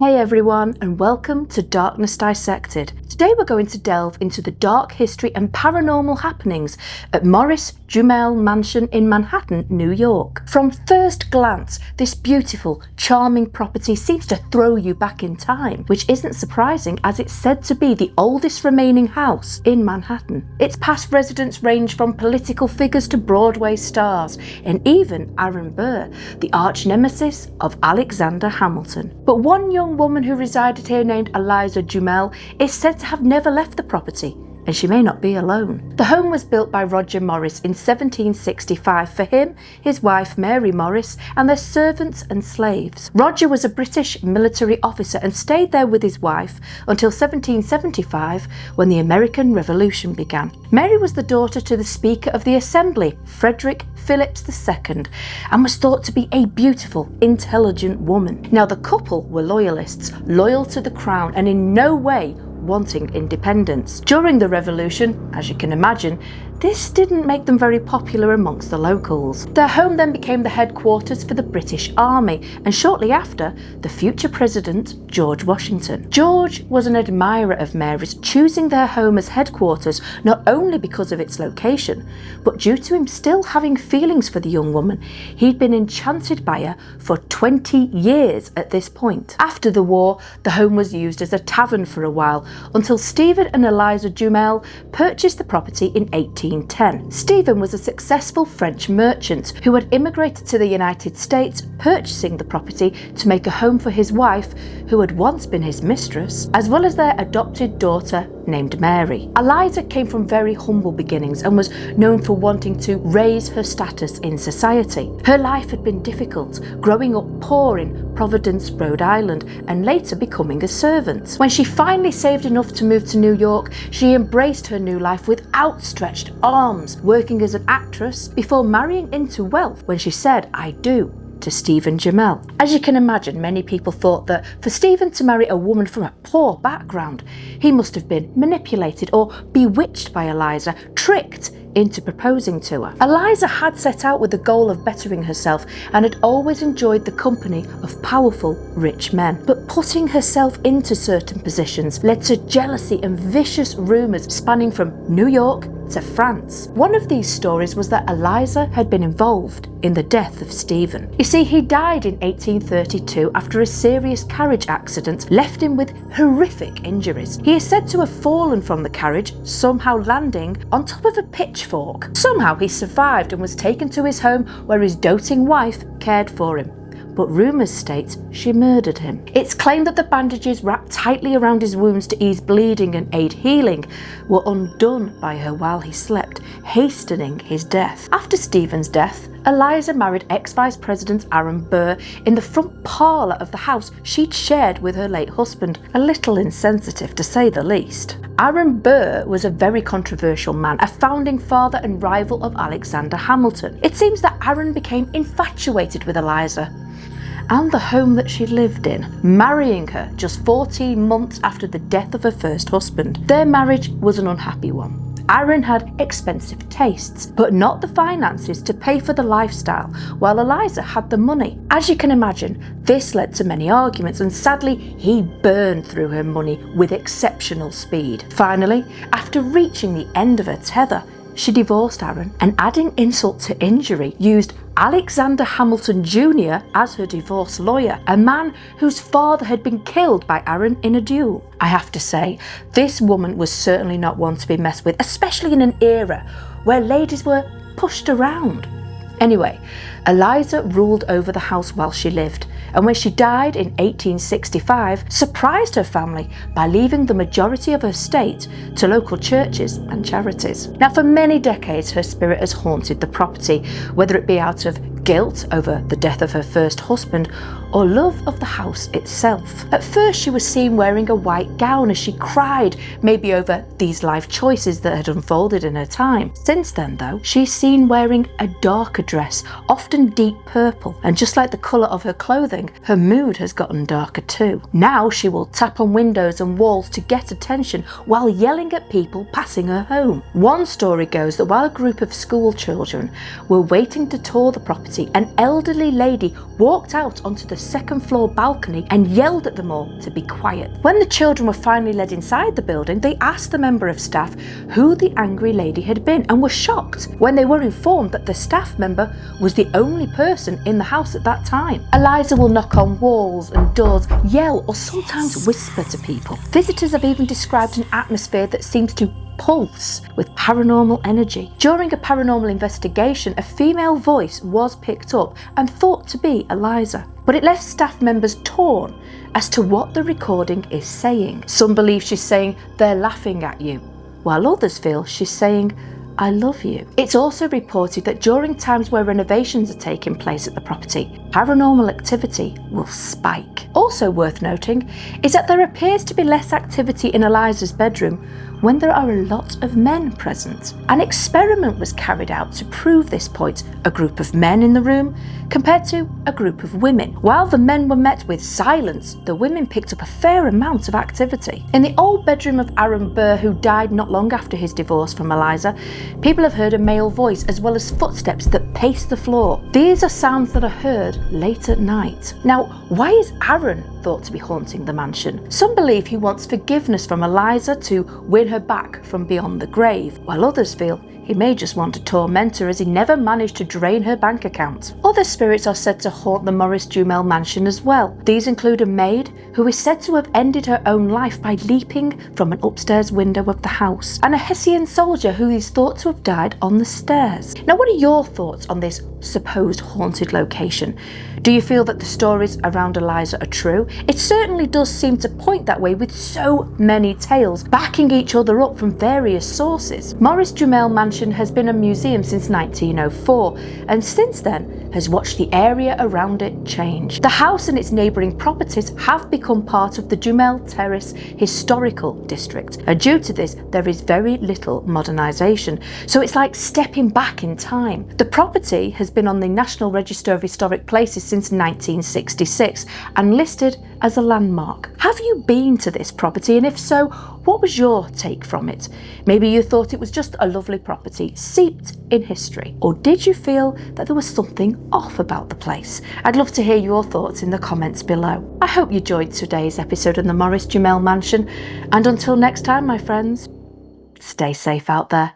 Hey everyone, and welcome to Darkness Dissected. Today we're going to delve into the dark history and paranormal happenings at Morris-Jumel Mansion in Manhattan, New York. From first glance, this beautiful, charming property seems to throw you back in time, which isn't surprising as it's said to be the oldest remaining house in Manhattan. Its past residents range from political figures to Broadway stars, and even Aaron Burr, the arch nemesis of Alexander Hamilton. But one young woman who resided here named Eliza Jumel is said to have never left the property, and she may not be alone. The home was built by Roger Morris in 1765 for him, his wife Mary Morris, and their servants and slaves. Roger was a British military officer and stayed there with his wife until 1775, when the American Revolution began. Mary was the daughter to the Speaker of the Assembly, Frederick Phillips II, and was thought to be a beautiful, intelligent woman. Now, the couple were loyalists, loyal to the crown and in no way wanting independence. During the Revolution, as you can imagine, this didn't make them very popular amongst the locals. Their home then became the headquarters for the British Army, and shortly after, the future President George Washington. George was an admirer of Mary's, choosing their home as headquarters not only because of its location, but due to him still having feelings for the young woman. He'd been enchanted by her for 20 years at this point. After the war, the home was used as a tavern for a while, until Stephen and Eliza Jumel purchased the property in 1810. Stephen was a successful French merchant who had immigrated to the United States, purchasing the property to make a home for his wife, who had once been his mistress, as well as their adopted daughter named Mary. Eliza came from very humble beginnings and was known for wanting to raise her status in society. Her life had been difficult, growing up poor in Providence, Rhode Island, and later becoming a servant. When she finally saved enough to move to New York, she embraced her new life with outstretched arms, working as an actress before marrying into wealth when she said "I do" to Stephen Jumel. As you can imagine, many people thought that for Stephen to marry a woman from a poor background, he must have been manipulated or bewitched by Eliza, tricked into proposing to her. Eliza had set out with the goal of bettering herself and had always enjoyed the company of powerful, rich men. But putting herself into certain positions led to jealousy and vicious rumours spanning from New York to France. One of these stories was that Eliza had been involved in the death of Stephen. You see, he died in 1832 after a serious carriage accident left him with horrific injuries. He is said to have fallen from the carriage, somehow landing on top of a pitchfork. Somehow he survived and was taken to his home where his doting wife cared for him. But rumours state she murdered him. It's claimed that the bandages wrapped tightly around his wounds to ease bleeding and aid healing were undone by her while he slept, hastening his death. After Stephen's death, Eliza married ex-Vice President Aaron Burr in the front parlour of the house she'd shared with her late husband, a little insensitive to say the least. Aaron Burr was a very controversial man, a founding father and rival of Alexander Hamilton. It seems that Aaron became infatuated with Eliza and the home that she lived in, marrying her just 14 months after the death of her first husband. Their marriage was an unhappy one. Aaron had expensive tastes, but not the finances to pay for the lifestyle, while Eliza had the money. As you can imagine, this led to many arguments, and sadly, he burned through her money with exceptional speed. Finally, after reaching the end of her tether, she divorced Aaron and, adding insult to injury, used Alexander Hamilton Jr. as her divorce lawyer, a man whose father had been killed by Aaron in a duel. I have to say, this woman was certainly not one to be messed with, especially in an era where ladies were pushed around. Anyway, Eliza ruled over the house while she lived, and when she died in 1865, surprised her family by leaving the majority of her estate to local churches and charities. Now, for many decades, her spirit has haunted the property, whether it be out of guilt over the death of her first husband or love of the house itself. At first, she was seen wearing a white gown as she cried, maybe over these life choices that had unfolded in her time. Since then, though, she's seen wearing a darker dress, often deep purple, and just like the colour of her clothing, her mood has gotten darker too. Now she will tap on windows and walls to get attention while yelling at people passing her home. One story goes that while a group of school children were waiting to tour the property, an elderly lady walked out onto the second-floor balcony and yelled at them all to be quiet. When the children were finally led inside the building, they asked the member of staff who the angry lady had been and were shocked when they were informed that the staff member was the only person in the house at that time. Eliza will knock on walls and doors, yell or sometimes whisper to people. Visitors have even described an atmosphere that seems to pulse with paranormal energy. During a paranormal investigation, a female voice was picked up and thought to be Eliza, but it left staff members torn as to what the recording is saying. Some believe she's saying they're laughing at you, while others feel she's saying I love you. It's also reported that during times where renovations are taking place at the property, paranormal activity will spike. Also worth noting is that there appears to be less activity in Eliza's bedroom when there are a lot of men present. An experiment was carried out to prove this point, a group of men in the room compared to a group of women. While the men were met with silence, the women picked up a fair amount of activity. In the old bedroom of Aaron Burr, who died not long after his divorce from Eliza, people have heard a male voice as well as footsteps that pace the floor. These are sounds that are heard late at night. Now, why is Aaron thought to be haunting the mansion? Some believe he wants forgiveness from Eliza to win her back from beyond the grave, while others feel he may just want to torment her as he never managed to drain her bank account. Other spirits are said to haunt the Morris-Jumel Mansion as well. These include a maid who is said to have ended her own life by leaping from an upstairs window of the house, and a Hessian soldier who is thought to have died on the stairs. Now, what are your thoughts on this supposed haunted location? Do you feel that the stories around Eliza are true? It certainly does seem to point that way, with so many tales backing each other up from various sources. Morris-Jumel Mansion has been a museum since 1904, and since then has watched the area around it change. The house and its neighbouring properties have become part of the Jumel Terrace Historical District, and due to this there is very little modernisation, so it's like stepping back in time. The property has been on the National Register of Historic Places since 1966 and listed as a landmark. Have you been to this property, and if so, what was your take from it? Maybe you thought it was just a lovely property steeped in history, or did you feel that there was something off about the place? I'd love to hear your thoughts in the comments below. I hope you enjoyed today's episode of the Morris-Jumel Mansion, and until next time, my friends, stay safe out there.